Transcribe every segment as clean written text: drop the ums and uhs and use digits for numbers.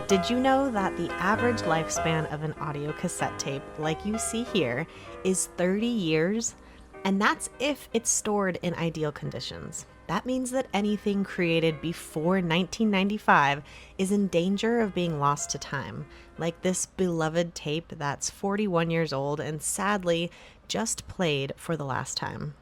Did you know that the average lifespan of an audio cassette tape, like you see here, is 30 years? And that's if it's stored in ideal conditions. That means that anything created before 1995 is in danger of being lost to time, like this beloved tape that's 41 years old and sadly just played for the last time.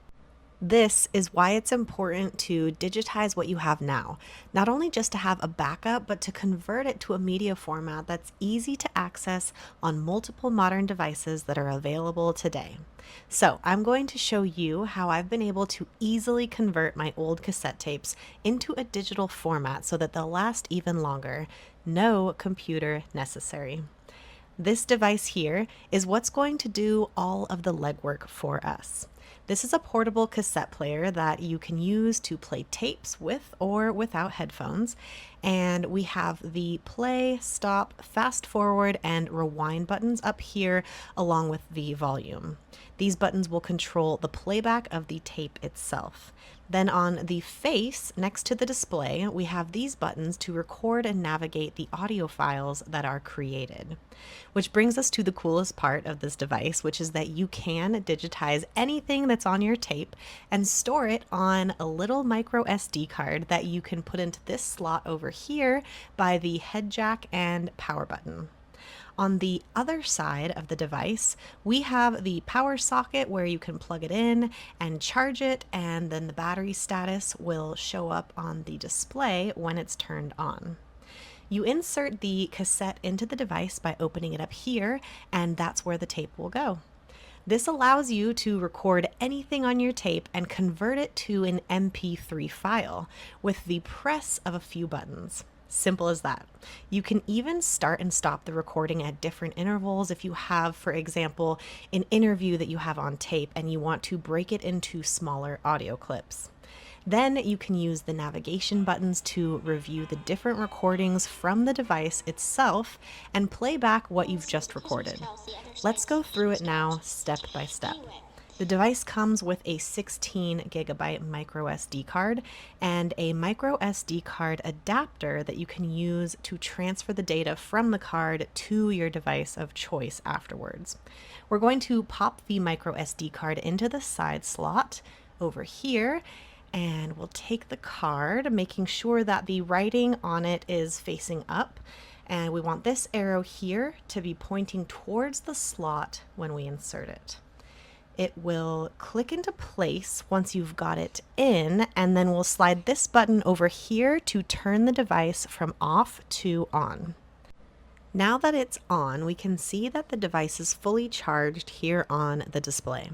This is why it's important to digitize what you have now, not only just to have a backup, but to convert it to a media format that's easy to access on multiple modern devices that are available today. So, I'm going to show you how I've been able to easily convert my old cassette tapes into a digital format so that they'll last even longer. No computer necessary. This device here is what's going to do all of the legwork for us. This is a portable cassette player that you can use to play tapes with or without headphones. And we have the play, stop, fast forward, and rewind buttons up here along with the volume. These buttons will control the playback of the tape itself. Then on the face next to the display, we have these buttons to record and navigate the audio files that are created. Which brings us to the coolest part of this device, which is that you can digitize anything that's on your tape and store it on a little micro SD card that you can put into this slot over here by the head jack and power button. On the other side of the device, we have the power socket where you can plug it in and charge it, and then the battery status will show up on the display when it's turned on. You insert the cassette into the device by opening it up here, and that's where the tape will go. This allows you to record anything on your tape and convert it to an MP3 file with the press of a few buttons. Simple as that. You can even start and stop the recording at different intervals if you have, for example, an interview that you have on tape and you want to break it into smaller audio clips. Then you can use the navigation buttons to review the different recordings from the device itself and play back what you've just recorded. Let's go through it now step by step. The device comes with a 16 gigabyte micro SD card and a micro SD card adapter that you can use to transfer the data from the card to your device of choice afterwards. We're going to pop the micro SD card into the side slot over here, and we'll take the card, making sure that the writing on it is facing up. And we want this arrow here to be pointing towards the slot when we insert it. It will click into place once you've got it in, and then we'll slide this button over here to turn the device from off to on. Now that it's on, we can see that the device is fully charged here on the display.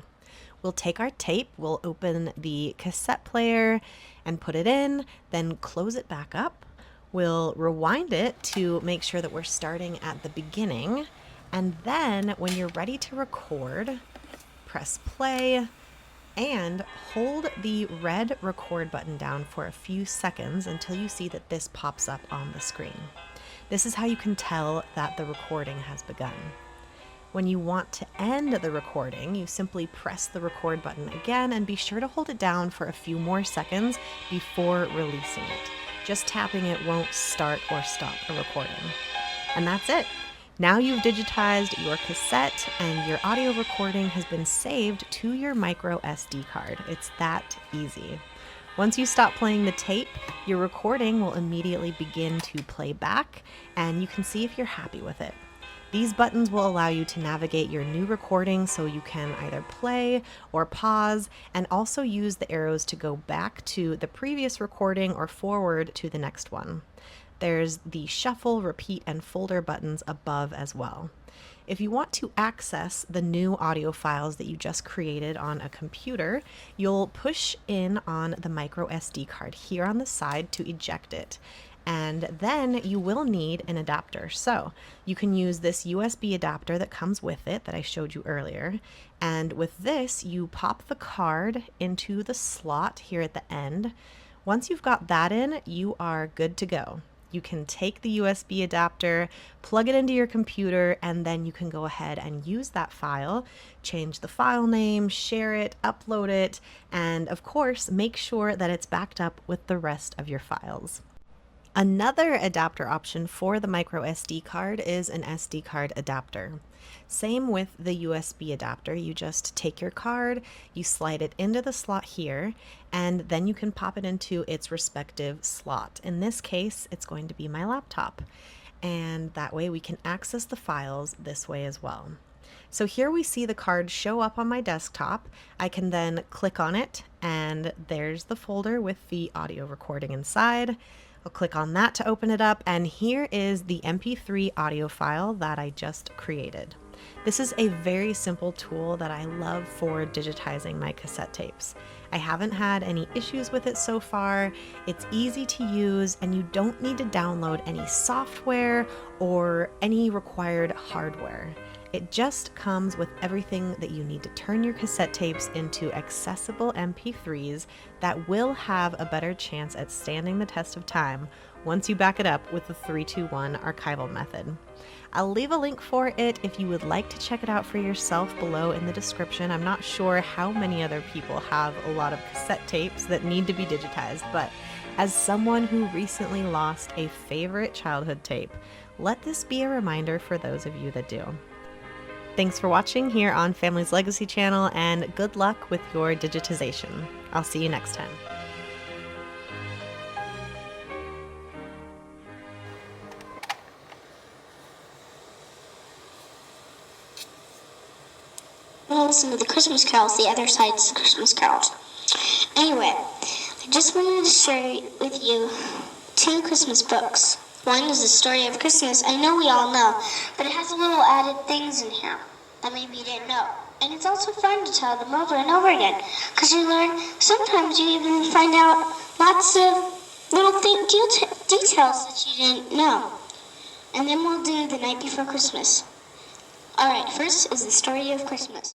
We'll take our tape, we'll open the cassette player and put it in, then close it back up. We'll rewind it to make sure that we're starting at the beginning. And then when you're ready to record, press play and hold the red record button down for a few seconds until you see that this pops up on the screen. This is how you can tell that the recording has begun. When you want to end the recording, you simply press the record button again and be sure to hold it down for a few more seconds before releasing it. Just tapping it won't start or stop a recording. And that's it. Now you've digitized your cassette and your audio recording has been saved to your micro SD card. It's that easy. Once you stop playing the tape, your recording will immediately begin to play back, and you can see if you're happy with it. These buttons will allow you to navigate your new recording so you can either play or pause, and also use the arrows to go back to the previous recording or forward to the next one. There's the shuffle, repeat, and folder buttons above as well. If you want to access the new audio files that you just created on a computer, you'll push in on the micro SD card here on the side to eject it. And then you will need an adapter. So you can use this USB adapter that comes with it that I showed you earlier. And with this, you pop the card into the slot here at the end. Once you've got that in, you are good to go. You can take the USB adapter, plug it into your computer, and then you can go ahead and use that file, change the file name, share it, upload it, and of course, make sure that it's backed up with the rest of your files. Another adapter option for the micro SD card is an SD card adapter. Same with the USB adapter. You just take your card, you slide it into the slot here, and then you can pop it into its respective slot. In this case, it's going to be my laptop. And that way we can access the files this way as well. So here we see the card show up on my desktop. I can then click on it, and there's the folder with the audio recording inside. I'll click on that to open it up, and here is the MP3 audio file that I just created. This is a very simple tool that I love for digitizing my cassette tapes. I haven't had any issues with it so far. It's easy to use, and you don't need to download any software or any required hardware. It just comes with everything that you need to turn your cassette tapes into accessible MP3s that will have a better chance at standing the test of time once you back it up with the 3-2-1 archival method. I'll leave a link for it if you would like to check it out for yourself below in the description. I'm not sure how many other people have a lot of cassette tapes that need to be digitized, but as someone who recently lost a favorite childhood tape, let this be a reminder for those of you that do. Thanks for watching here on Family's Legacy channel, and good luck with your digitization. I'll see you next time. We'll listen to the Christmas carols, the other side's the Christmas carols. Anyway, I just wanted to share with you 2 Christmas books. One is the story of Christmas. I know we all know, but it has a little added things in here that maybe you didn't know. And it's also fun to tell them over and over again, because you learn, sometimes you even find out lots of little details that you didn't know. And then we'll do The Night Before Christmas. Alright, first is the story of Christmas.